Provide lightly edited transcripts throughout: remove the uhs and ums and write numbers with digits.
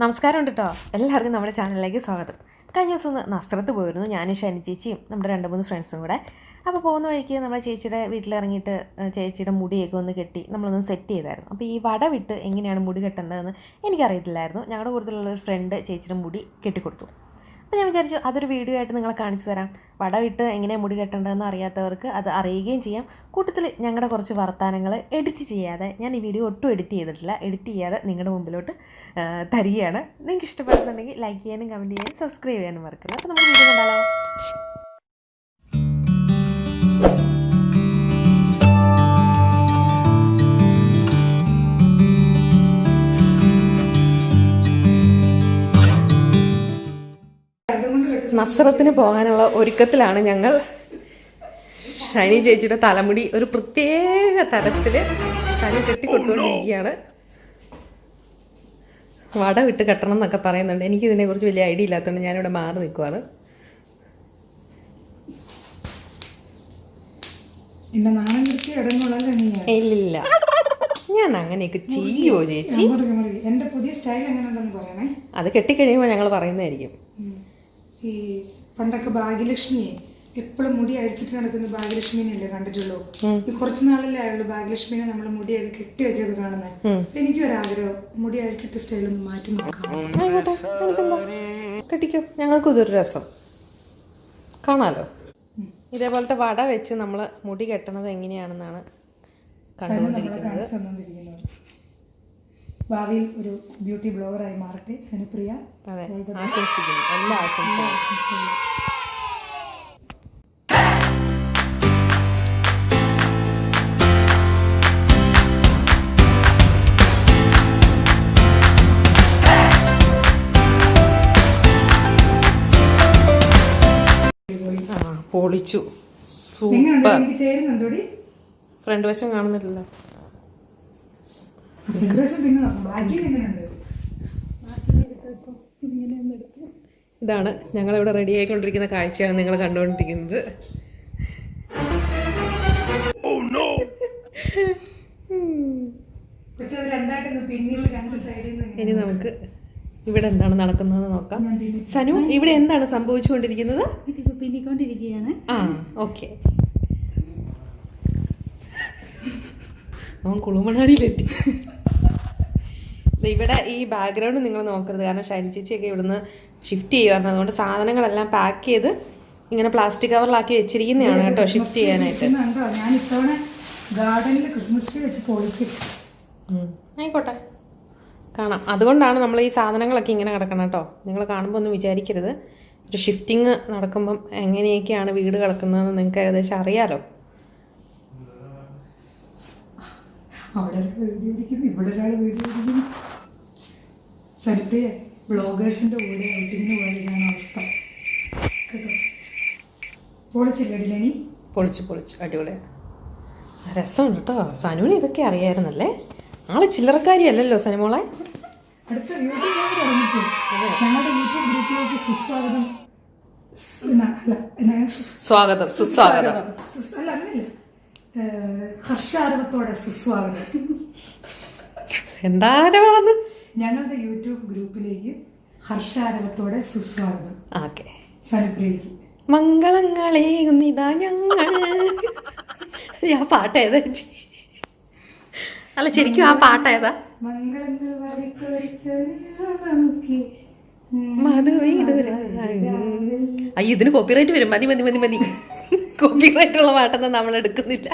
നമസ്കാരം ഉണ്ട് കേട്ടോ. എല്ലാവർക്കും നമ്മുടെ ചാനലിലേക്ക് സ്വാഗതം. കഴിഞ്ഞ ദിവസം ഒന്ന് നസ്രത്ത് പോയിരുന്നു, ഞാനും ഷനി ചേച്ചിയും നമ്മുടെ 2-3 ഫ്രണ്ട്സും കൂടെ. അപ്പോൾ പോകുന്ന വഴിക്ക് നമ്മളെ ചേച്ചിയുടെ വീട്ടിലിറങ്ങിയിട്ട് ചേച്ചിയുടെ മുടിയൊക്കെ ഒന്ന് കെട്ടി നമ്മളൊന്ന് സെറ്റ് ചെയ്തായിരുന്നു. അപ്പോൾ ഈ വട വിട്ട് എങ്ങനെയാണ് മുടി കെട്ടേണ്ടതെന്ന് എനിക്കറിയത്തില്ലായിരുന്നു. ഞങ്ങളുടെ കൂടുതലുള്ള ഒരു ഫ്രണ്ട് ചേച്ചിയുടെ മുടി കെട്ടിക്കൊടുത്തു. അപ്പോൾ ഞാൻ വിചാരിച്ചു അതൊരു വീഡിയോ ആയിട്ട് നിങ്ങളെ കാണിച്ചു തരാം. വട വിട്ട് എങ്ങനെയാണ് മുടി കെട്ടേണ്ടതെന്ന് അറിയാത്തവർക്ക് അത് അറിയുകയും ചെയ്യാം. കൂട്ടത്തിൽ ഞങ്ങളുടെ കുറച്ച് വർത്തമാനങ്ങൾ എഡിറ്റ് ചെയ്യാതെ, ഞാൻ ഈ വീഡിയോ ഒട്ടും എഡിറ്റ് ചെയ്തിട്ടില്ല, എഡിറ്റ് ചെയ്യാതെ നിങ്ങളുടെ മുമ്പിലോട്ട് തരികയാണ്. നിങ്ങൾക്ക് ഇഷ്ടപ്പെടുന്നുണ്ടെങ്കിൽ ലൈക്ക് ചെയ്യാനും കമൻറ്റ് ചെയ്യാനും സബ്സ്ക്രൈബ് ചെയ്യാനും മറക്കരുത്. അപ്പോൾ നമുക്ക് വീഡിയോ കണ്ടാലോ. നസ്രത്തിന് പോകാനുള്ള ഒരുക്കത്തിലാണ് ഞങ്ങൾ. ഷൈനി ചേച്ചിയുടെ തലമുടി ഒരു പ്രത്യേക തരത്തിൽ സനു കെട്ടിക്കൊടുത്തുകൊണ്ടിരിക്കുകയാണ്. വട വിട്ട് കെട്ടണം എന്നൊക്കെ പറയുന്നുണ്ട്. എനിക്കിതിനെക്കുറിച്ച് വലിയ ഐഡിയ ഇല്ലാത്തതുകൊണ്ട് ഞാനിവിടെ മാറി നിൽക്കുവാണ്. ഇല്ലില്ല, ഞാൻ അങ്ങനെയൊക്കെ ചെയ്യുമോ ചേച്ചി? അത് കെട്ടിക്കഴിയുമ്പോൾ ഞങ്ങൾ പറയുന്നതായിരിക്കും. ഈ പണ്ടൊക്കെ ഭാഗ്യലക്ഷ്മിയെ എപ്പോഴും മുടി അഴിച്ചിട്ട് നടക്കുന്ന ഭാഗ്യലക്ഷ്മിനല്ലേ കണ്ടിട്ടുള്ളൂ. ഈ കുറച്ച് നാളല്ലേ ആയുള്ളൂ ഭാഗ്യലക്ഷ്മിനെ നമ്മൾ മുടിയൊക്കെ കെട്ടി വെച്ചത് കാണുന്നത്. എനിക്ക് ഒരാഗ്രഹം മുടി അഴിച്ചിട്ട് സ്റ്റൈലൊന്ന് മാറ്റി നോക്കാം. ആയിക്കോട്ടെ, കെട്ടിക്കോ, ഞങ്ങൾക്ക് ഇതൊരു രസം കാണാലോ. ഇതേപോലത്തെ വട വെച്ച് നമ്മൾ മുടി കെട്ടണത് എങ്ങനെയാണെന്നാണ് കണ്ടുകൊണ്ടിരിക്കുന്നത്. ഭാവിയിൽ ഒരു ബ്യൂട്ടി ബ്ലോഗറായി മാറട്ടെ സനുപ്രിയ. അതെ, ആശംസിക്കുന്നു. എല്ലാ ആശംസകളും. പൊളിച്ചു, സൂപ്പർ. ഫ്രണ്ട് വശം കാണുന്നില്ലല്ലോ. ഇതാണ് ഞങ്ങളിവിടെ റെഡി ആയിക്കൊണ്ടിരിക്കുന്ന കാഴ്ചയാണ് നിങ്ങൾ കണ്ടുകൊണ്ടിരിക്കുന്നത്. ഇനി നമുക്ക് ഇവിടെ എന്താണ് നടക്കുന്നതെന്ന് നോക്കാം. സനു, ഇവിടെ എന്താണ് സംഭവിച്ചുകൊണ്ടിരിക്കുന്നത്? ഇതിപ്പോ പിന്നിക്കൊണ്ടിരിക്കുകയാണ്. ആ, ഓക്കെ. അവൻ കുളുമണാലിയിലെത്തി. ഇവിടെ ഈ ബാക്ക്ഗ്രൗണ്ട് നിങ്ങൾ നോക്കരുത്, കാരണം ഷൈനി ചേച്ചിയൊക്കെ ഇവിടുന്ന് ഷിഫ്റ്റ് ചെയ്യുമായിരുന്നു. അതുകൊണ്ട് സാധനങ്ങളെല്ലാം പാക്ക് ചെയ്ത് ഇങ്ങനെ പ്ലാസ്റ്റിക് കവറിലാക്കി വെച്ചിരിക്കുന്നതാണ് കേട്ടോ, ഷിഫ്റ്റ് ചെയ്യാനായിട്ട്. ഞാൻ ഇത്തവണ ഗാർഡനിൽ ക്രിസ്മസ് ട്രീ വെച്ച് പൊളിക്കും. ആയിക്കോട്ടെ, കാണാം. അതുകൊണ്ടാണ് നമ്മൾ ഈ സാധനങ്ങളൊക്കെ ഇങ്ങനെ കിടക്കണം കേട്ടോ. നിങ്ങൾ കാണുമ്പോൾ ഒന്നും വിചാരിക്കരുത്. ഒരു ഷിഫ്റ്റിങ് നടക്കുമ്പം എങ്ങനെയൊക്കെയാണ് വീട് കിടക്കുന്നതെന്ന് നിങ്ങൾക്ക് ഏകദേശം അറിയാലോ. അവിടെ വീഡിയോ പിടിക്കുന്നു, ഇവിടെ ഒരാൾ വീഡിയോ പിടിക്കുന്നു. സനുപ്രിയ ബ്ലോഗേഴ്സിന്റെ കൂടെ ഔട്ടിങ്ങിന് പോയതാണ് അവസ്ഥ കേട്ടോ. പൊളിച്ചില്ലടിലനി? പൊളിച്ചു, അടിപൊളിയാണ്, രസമുണ്ട് കേട്ടോ. സനുവിന് ഇതൊക്കെ അറിയായിരുന്നല്ലേ? ആള് ചില്ലറക്കാരിയല്ലല്ലോ സനുമോളെ. അടുത്ത യൂട്യൂബ് തുടങ്ങിയിട്ട് ഞങ്ങളുടെ യൂട്യൂബ് ഗ്രൂപ്പിലേക്ക് സുസ്വാഗതം. സുസ്വാഗതം. അല്ല, അങ്ങനെയല്ല, ഹർഷാരവത്തോടെ സുസ്വാഗതം. എന്താരവാന്ന്? ഞങ്ങളുടെ യൂട്യൂബ് ഗ്രൂപ്പിലേക്ക് ഹർഷാരവത്തോടെ സുസ്വാഗതം. ഓക്കെ. സനുപ്രിയക്ക് മംഗളങ്ങളേകുന്നിതാ ഞങ്ങൾ. ആ പാട്ട് ഏതാ? അല്ല, ശരിക്കും ആ പാട്ട് ഏതാ? മംഗളങ്ങൾ അയ്യോ, ഇതിന് കോപ്പിറൈറ്റ് വരും. മതി. കോപ്പിറൈറ്റ് ഉള്ള പാട്ടൊന്നും നമ്മൾ എടുക്കുന്നില്ല.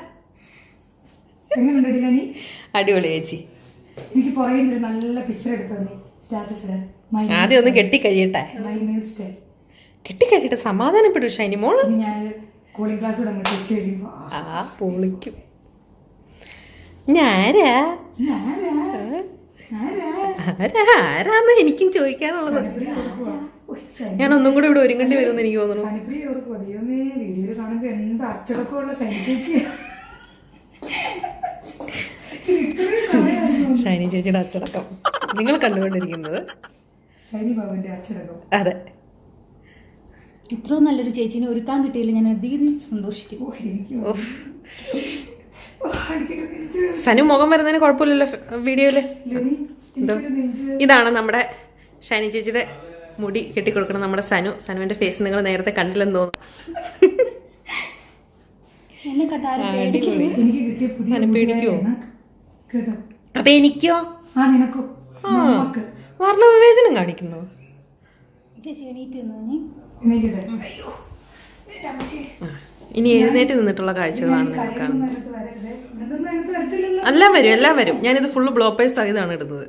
അടിപൊളി ചേച്ചി. എനിക്ക് പുറകിൽ നല്ല പിക്ചർ എടുത്തു സ്റ്റാറ്റസ്. ആദ്യം ഒന്ന് കെട്ടിക്കഴിയട്ടെ, കെട്ടിക്കഴിയട്ടെ, സമാധാനപ്പെടും ഷൈനി മോൾ. ഞാൻ കൂളിംഗ് ക്ലാസ് പൊളിക്കും. ആരാന്ന് എനിക്കും ചോദിക്കാനുള്ളത്. ഞാൻ ഒന്നും കൂടെ ഇവിടെ ഒരുങ്ങേണ്ടി വരുമെന്ന് എനിക്ക് തോന്നുന്നു. ഷൈനി ചേച്ചിയുടെ അച്ചടക്കം നിങ്ങൾ കണ്ടുകൊണ്ടിരിക്കുന്നത്. അതെ, ഇത്രയും നല്ലൊരു ചേച്ചീനെ ഒരുക്കാൻ കിട്ടിയില്ല, ഞാൻ അധികം സന്തോഷിക്കും. സനു മുഖം വരുന്നതിന് കുഴപ്പമില്ലല്ലോ വീഡിയോയില്. എന്തോ ഇതാണ് നമ്മുടെ ഷൈനി ചേച്ചിയുടെ മുടി കെട്ടിക്കൊടുക്കണം നമ്മുടെ സനുവിൻ്റെ ഫേസ് നിങ്ങൾ നേരത്തെ കണ്ടില്ലെന്ന് തോന്നുന്നു. എന്നെ കണ്ടാലും എനിക്ക് കിട്ടിയ പുതിയ പേടിക്കുവോ? കേട്ടോ. അപ്പൊ എനിക്കോ? നിനക്കോ? വർണ്ണവിവേചനം കാണിക്കുന്നു. ചേച്ചി എണീറ്റ് നിന്നേ. എണീക്കട്ടെ. ഇനി എഴുന്നേറ്റ് നിന്നിട്ടുള്ള കാഴ്ചകളാണ് നിങ്ങൾ കാണുന്നത്. അതിനകത്ത് വരരുത്. ഇതൊന്നും അതിനകത്ത് വരത്തില്ലല്ലോ. എല്ലാം വരും. ഞാനിത് ഫുള്ള് ബ്ലോപ്പേഴ്സ് സഹിതമാണ് ഇടുന്നത്.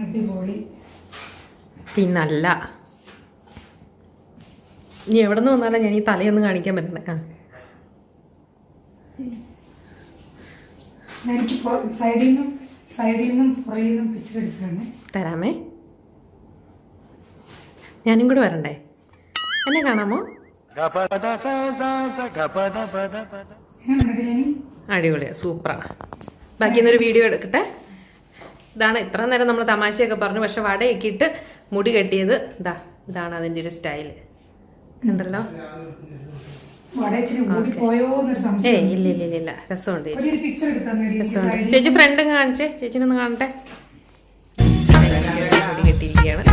അടിപൊളി. പിന്നല്ല, ഇനി എവിടെ നിന്ന് വന്നാലും ഞാൻ ഈ തലയൊന്നും കാണിക്കാൻ പറ്റണേ. എനിക്ക് സൈഡിൽ നിന്നും പുറകിൽ നിന്നും പിച്ചെടുക്കാണ്. തരാമേ. ഞാനും കൂടെ വരണ്ടേ? എന്നെ കാണാമോ? അടിപൊളിയാ, സൂപ്പറാണ്. ബാക്കി ഇന്നൊരു വീഡിയോ എടുക്കട്ടെ. ഇതാണ് ഇത്ര നേരം നമ്മൾ തമാശയൊക്കെ പറഞ്ഞു, പക്ഷെ വടയൊക്കെ ഇട്ട് മുടി കെട്ടിയത് ഇതാണ് അതിൻ്റെ ഒരു സ്റ്റൈല്. കണ്ടല്ലോ? ഇല്ല, രസമുണ്ട്. ചേച്ചി ഫ്രണ്ടും കാണിച്ചേ, ചേച്ചിനൊന്ന് കാണട്ടെ. മുടി കെട്ടിയിരിക്കുകയാണ്.